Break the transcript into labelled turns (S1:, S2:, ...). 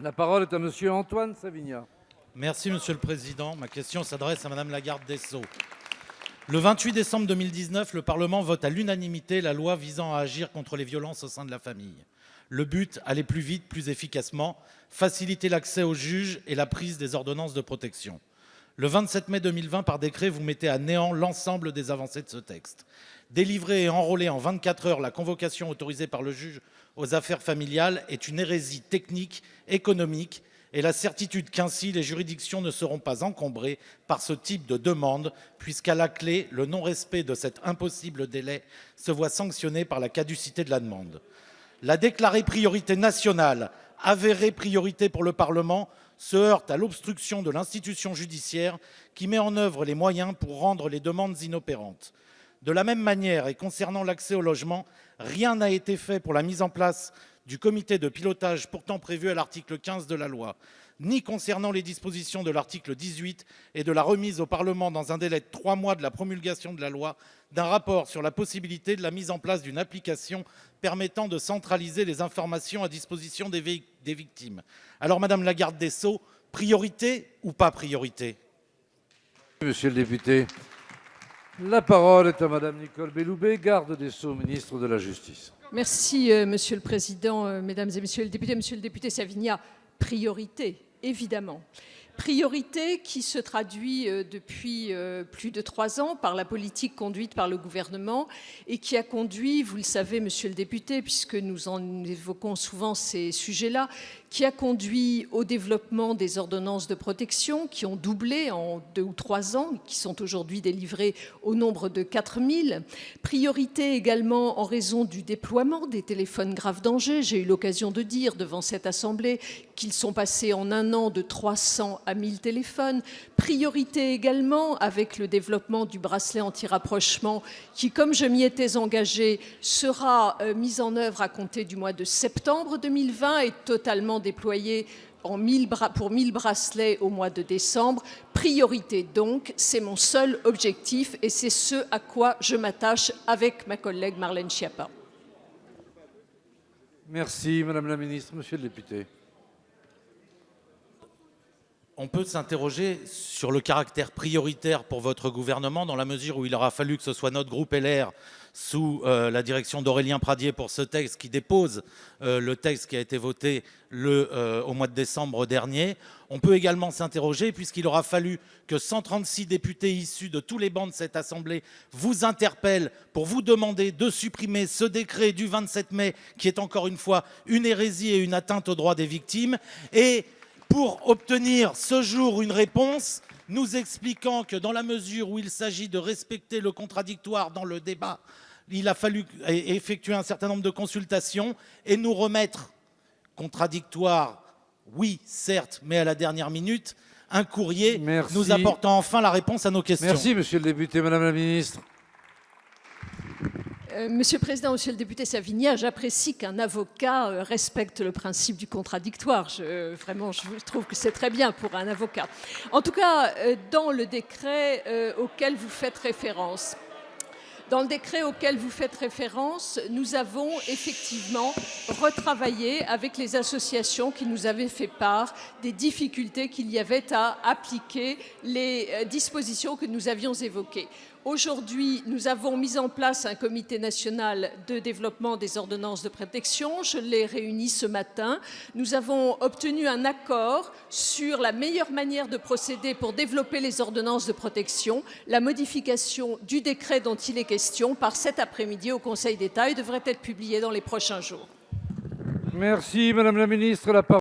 S1: La parole est à Monsieur Antoine Savigna.
S2: Merci, Monsieur le Président. Ma question s'adresse à Madame la garde des Sceaux. Le 28 décembre 2019, le Parlement vote à l'unanimité la loi visant à agir contre les violences au sein de la famille. Le but, aller plus vite, plus efficacement, faciliter l'accès aux juges et la prise des ordonnances de protection. Le 27 mai 2020, par décret, vous mettez à néant l'ensemble des avancées de ce texte. Délivrer et enrôler en 24 heures la convocation autorisée par le juge aux affaires familiales est une hérésie technique, économique, et la certitude qu'ainsi les juridictions ne seront pas encombrées par ce type de demande, puisqu'à la clé, le non-respect de cet impossible délai se voit sanctionné par la caducité de la demande. La déclarée priorité nationale, avérée priorité pour le Parlement, se heurte à l'obstruction de l'institution judiciaire qui met en œuvre les moyens pour rendre les demandes inopérantes. De la même manière, et concernant l'accès au logement, rien n'a été fait pour la mise en place du comité de pilotage pourtant prévu à l'article 15 de la loi, ni concernant les dispositions de l'article 18 et de la remise au Parlement dans un délai de 3 mois de la promulgation de la loi d'un rapport sur la possibilité de la mise en place d'une application permettant de centraliser les informations à disposition des victimes. Alors, Madame la garde des Sceaux, priorité ou pas priorité?
S1: Monsieur le député, la parole est à Madame Nicole Belloubet, garde des Sceaux, ministre de la Justice.
S3: Merci, Monsieur le Président, Mesdames et Messieurs les députés. Monsieur le député Savigna, priorité, évidemment. Priorité qui se traduit depuis plus de 3 ans par la politique conduite par le gouvernement et qui a conduit, vous le savez, Monsieur le député, puisque nous en évoquons souvent ces sujets-là, qui a conduit au développement des ordonnances de protection qui ont doublé en 2 ou 3 ans, qui sont aujourd'hui délivrées au nombre de 4000. Priorité également en raison du déploiement des téléphones grave danger. J'ai eu l'occasion de dire devant cette Assemblée qu'ils sont passés en 1 an de 300 à 1000 téléphones. Priorité également avec le développement du bracelet anti-rapprochement qui, comme je m'y étais engagée, sera mis en œuvre à compter du mois de septembre 2020 et totalement déployé pour 1000 bracelets au mois de décembre. Priorité donc, c'est mon seul objectif et c'est ce à quoi je m'attache avec ma collègue Marlène Schiappa.
S1: Merci Madame la Ministre. Monsieur le député.
S2: On peut s'interroger sur le caractère prioritaire pour votre gouvernement dans la mesure où il aura fallu que ce soit notre groupe LR sous la direction d'Aurélien Pradié pour ce texte qui dépose le texte qui a été voté au mois de décembre dernier. On peut également s'interroger puisqu'il aura fallu que 136 députés issus de tous les bancs de cette Assemblée vous interpellent pour vous demander de supprimer ce décret du 27 mai qui est encore une fois une hérésie et une atteinte aux droits des victimes. Et pour obtenir ce jour une réponse, nous expliquant que dans la mesure où il s'agit de respecter le contradictoire dans le débat, il a fallu effectuer un certain nombre de consultations et nous remettre contradictoire, oui, certes, mais à la dernière minute, un courrier nous apportant enfin la réponse à nos questions.
S1: Merci, Monsieur le député. Madame la Ministre.
S3: Monsieur le Président, Monsieur le député Savigna, j'apprécie qu'un avocat respecte le principe du contradictoire. Vraiment, je trouve que c'est très bien pour un avocat. En tout cas, dans le décret auquel vous faites référence, nous avons effectivement retravaillé avec les associations qui nous avaient fait part des difficultés qu'il y avait à appliquer les dispositions que nous avions évoquées. Aujourd'hui, nous avons mis en place un comité national de développement des ordonnances de protection. Je l'ai réuni ce matin. Nous avons obtenu un accord sur la meilleure manière de procéder pour développer les ordonnances de protection. La modification du décret dont il est question part cet après-midi au Conseil d'État et devrait être publiée dans les prochains jours.
S1: Merci Madame la Ministre. La parole